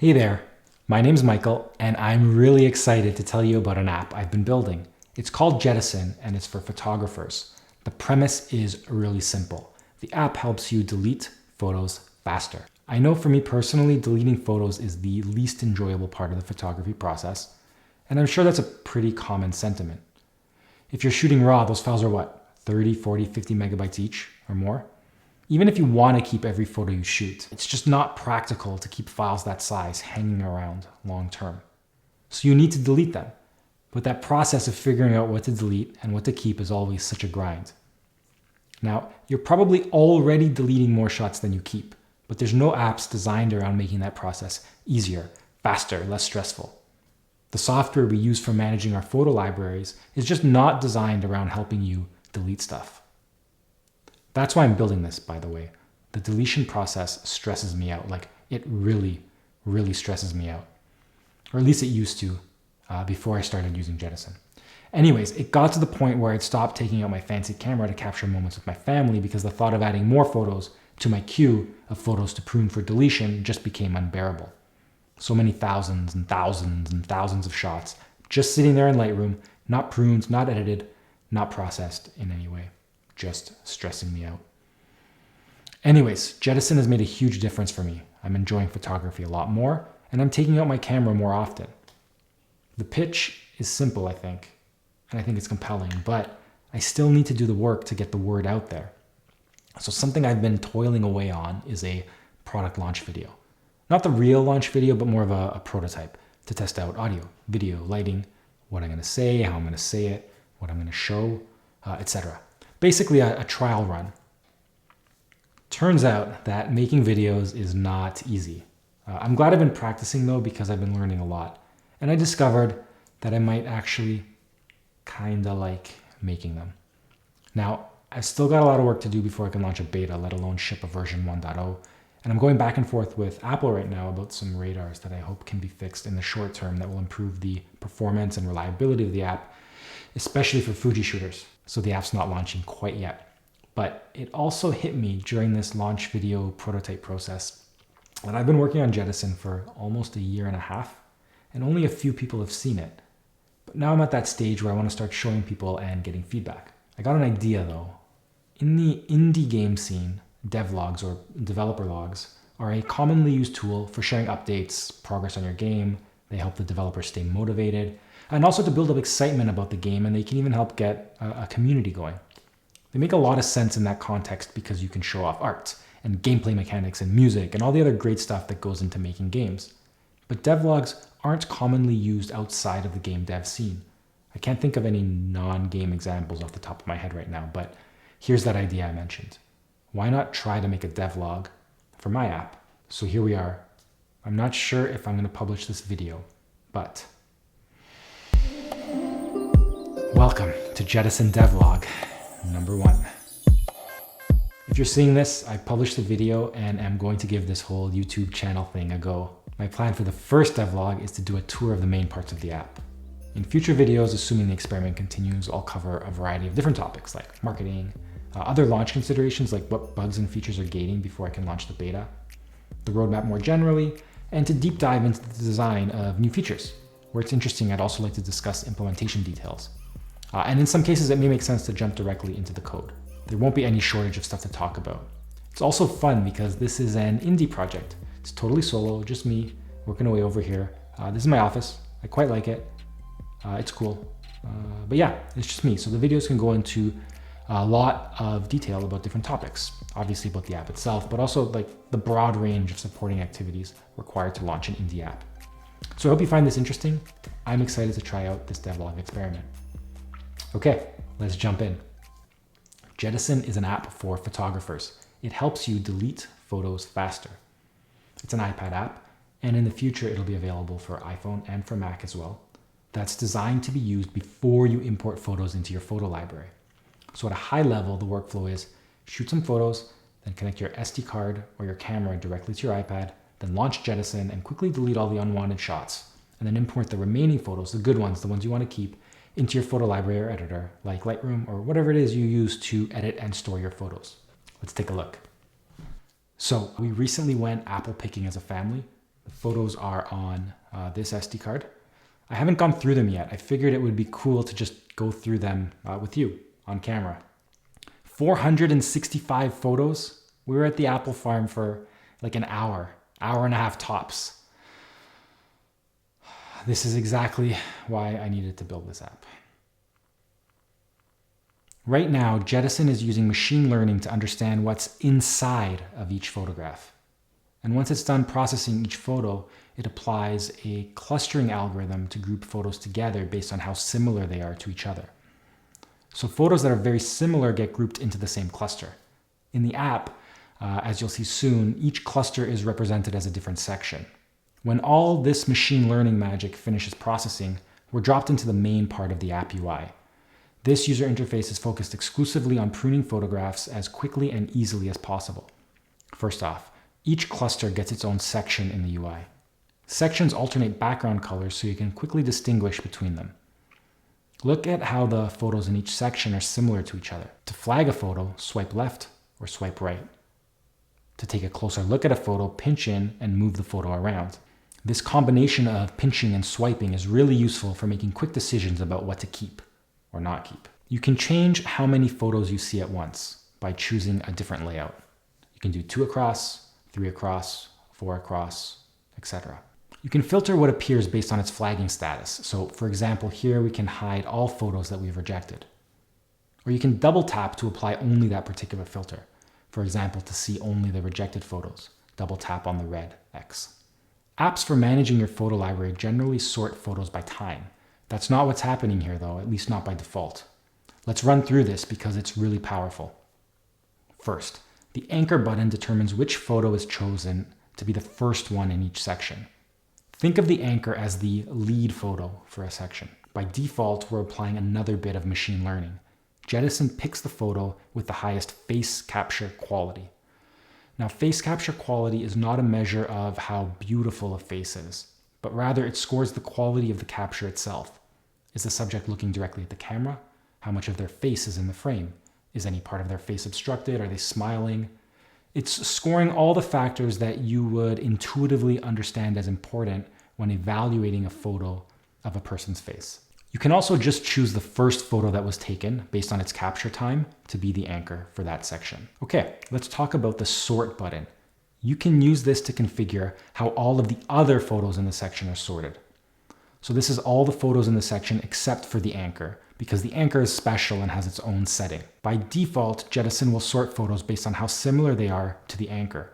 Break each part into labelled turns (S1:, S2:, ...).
S1: Hey there, my name's Michael, and I'm really excited to tell you about an app I've been building. It's called Jettison, and it's for photographers. The premise is really simple. The app helps you delete photos faster. I know for me personally, deleting photos is the least enjoyable part of the photography process, and I'm sure that's a pretty common sentiment. If you're shooting RAW, those files are what, 30, 40, 50 megabytes each or more? Even if you want to keep every photo you shoot, it's just not practical to keep files that size hanging around long term. So you need to delete them. But that process of figuring out what to delete and what to keep is always such a grind. Now, you're probably already deleting more shots than you keep, but there's no apps designed around making that process easier, faster, less stressful. The software we use for managing our photo libraries is just not designed around helping you delete stuff. That's why I'm building this, by the way. The deletion process stresses me out. Like, it really, really stresses me out. Or at least it used to before I started using Jettison. Anyways, it got to the point where I'd stopped taking out my fancy camera to capture moments with my family because the thought of adding more photos to my queue of photos to prune for deletion just became unbearable. So many thousands and thousands and thousands of shots just sitting there in Lightroom, not pruned, not edited, not processed in any way. Just stressing me out. Anyways, Jettison has made a huge difference for me. I'm enjoying photography a lot more, and I'm taking out my camera more often. The pitch is simple, I think, and I think it's compelling, but I still need to do the work to get the word out there. So something I've been toiling away on is a product launch video. Not the real launch video, but more of a prototype to test out audio, video, lighting, what I'm going to say, how I'm going to say it, what I'm going to show, etc. Basically a trial run. Turns out that making videos is not easy. I'm glad I've been practicing though, because I've been learning a lot. And I discovered that I might actually kinda like making them. Now, I've still got a lot of work to do before I can launch a beta, let alone ship a version 1.0. And I'm going back and forth with Apple right now about some radars that I hope can be fixed in the short term that will improve the performance and reliability of the app, especially for Fuji shooters. So the app's not launching quite yet. But it also hit me during this launch video prototype process that I've been working on Jettison for almost a year and a half, and only a few people have seen it. But now I'm at that stage where I want to start showing people and getting feedback. I got an idea though. In the indie game scene, devlogs or developer logs are a commonly used tool for sharing updates, progress on your game. They help the developer stay motivated, and also to build up excitement about the game, and they can even help get a community going. They make a lot of sense in that context because you can show off art and gameplay mechanics and music and all the other great stuff that goes into making games. But devlogs aren't commonly used outside of the game dev scene. I can't think of any non-game examples off the top of my head right now, but here's that idea I mentioned. Why not try to make a devlog for my app? So here we are. I'm not sure if I'm going to publish this video, but welcome to Jettison Devlog number 1. If you're seeing this, I published the video and am going to give this whole YouTube channel thing a go. My plan for the first devlog is to do a tour of the main parts of the app. In future videos, assuming the experiment continues, I'll cover a variety of different topics like marketing, other launch considerations like what bugs and features are gating before I can launch the beta, the roadmap more generally, and to deep dive into the design of new features. Where it's interesting, I'd also like to discuss implementation details. And in some cases, it may make sense to jump directly into the code. There won't be any shortage of stuff to talk about. It's also fun because this is an indie project. It's totally solo, just me working away over here. This is my office. I quite like it. It's cool. But yeah, it's just me. So the videos can go into a lot of detail about different topics, obviously about the app itself, but also like the broad range of supporting activities required to launch an indie app. So I hope you find this interesting. I'm excited to try out this devlog experiment. Okay, let's jump in. Jettison is an app for photographers. It helps you delete photos faster. It's an iPad app, and in the future it'll be available for iPhone and for Mac as well. That's designed to be used before you import photos into your photo library. So at a high level, the workflow is shoot some photos, then connect your SD card or your camera directly to your iPad, then launch Jettison and quickly delete all the unwanted shots, and then import the remaining photos, the good ones, the ones you want to keep, into your photo library or editor, like Lightroom or whatever it is you use to edit and store your photos. Let's take a look. So we recently went apple picking as a family. The photos are on this SD card. I haven't gone through them yet. I figured it would be cool to just go through them with you on camera. 465 photos. We were at the apple farm for like an hour and a half tops. This is exactly why I needed to build this app. Right now, Jettison is using machine learning to understand what's inside of each photograph. And once it's done processing each photo, it applies a clustering algorithm to group photos together based on how similar they are to each other. So photos that are very similar get grouped into the same cluster. In the app, as you'll see soon, each cluster is represented as a different section. When all this machine learning magic finishes processing, we're dropped into the main part of the app UI. This user interface is focused exclusively on pruning photographs as quickly and easily as possible. First off, each cluster gets its own section in the UI. Sections alternate background colors so you can quickly distinguish between them. Look at how the photos in each section are similar to each other. To flag a photo, swipe left or swipe right. To take a closer look at a photo, pinch in and move the photo around. This combination of pinching and swiping is really useful for making quick decisions about what to keep or not keep. You can change how many photos you see at once by choosing a different layout. You can do 2 across, 3 across, 4 across, etc. You can filter what appears based on its flagging status. So for example, here we can hide all photos that we've rejected. Or you can double tap to apply only that particular filter. For example, to see only the rejected photos, double tap on the red X. Apps for managing your photo library generally sort photos by time. That's not what's happening here though, at least not by default. Let's run through this because it's really powerful. First, the anchor button determines which photo is chosen to be the first one in each section. Think of the anchor as the lead photo for a section. By default, we're applying another bit of machine learning. Jettison picks the photo with the highest face capture quality. Now, face capture quality is not a measure of how beautiful a face is, but rather it scores the quality of the capture itself. Is the subject looking directly at the camera? How much of their face is in the frame? Is any part of their face obstructed? Are they smiling? It's scoring all the factors that you would intuitively understand as important when evaluating a photo of a person's face. You can also just choose the first photo that was taken based on its capture time to be the anchor for that section. Okay, let's talk about the sort button. You can use this to configure how all of the other photos in the section are sorted. So this is all the photos in the section except for the anchor, because the anchor is special and has its own setting. By default, Jettison will sort photos based on how similar they are to the anchor.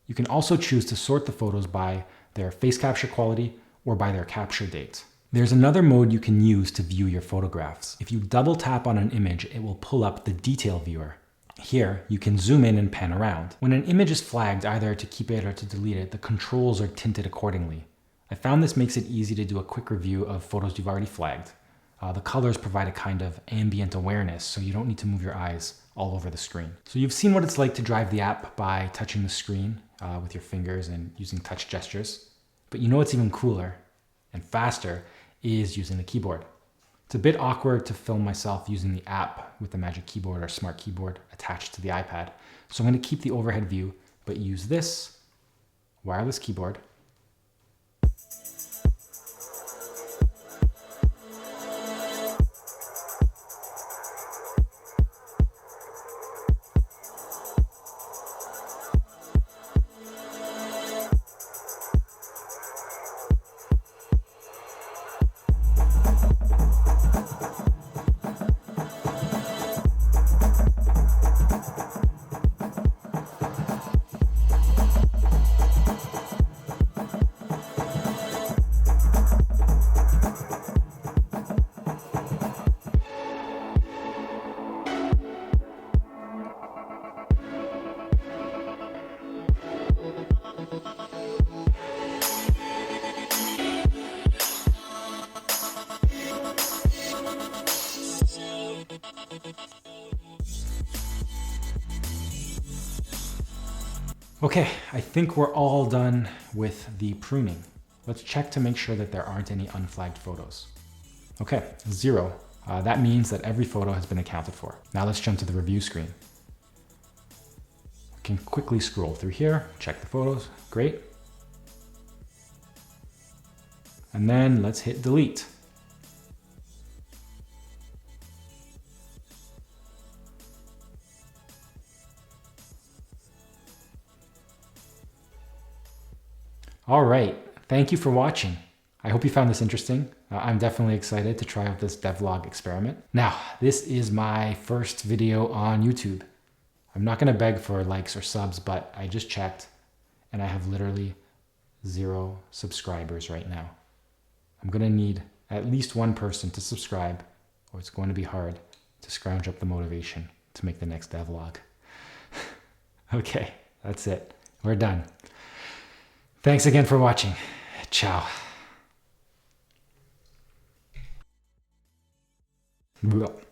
S1: You can also choose to sort the photos by their face capture quality or by their capture date. There's another mode you can use to view your photographs. If you double tap on an image, it will pull up the detail viewer. Here, you can zoom in and pan around. When an image is flagged, either to keep it or to delete it, the controls are tinted accordingly. I found this makes it easy to do a quick review of photos you've already flagged. The colors provide a kind of ambient awareness, so you don't need to move your eyes all over the screen. So you've seen what it's like to drive the app by touching the screen with your fingers and using touch gestures. But you know what's even cooler and faster is using the keyboard. It's a bit awkward to film myself using the app with the Magic Keyboard or Smart Keyboard attached to the iPad. So I'm going to keep the overhead view, but use this wireless keyboard. Okay, I think we're all done with the pruning. Let's check to make sure that there aren't any unflagged photos. Okay, 0. That means that every photo has been accounted for. Now let's jump to the review screen. We can quickly scroll through here, check the photos, great. And then let's hit delete. All right, thank you for watching. I hope you found this interesting. I'm definitely excited to try out this devlog experiment. Now, this is my first video on YouTube. I'm not gonna beg for likes or subs, but I just checked and I have literally 0 subscribers right now. I'm gonna need at least one person to subscribe, or it's going to be hard to scrounge up the motivation to make the next devlog. Okay, that's it. We're done. Thanks again for watching. Ciao. Blah.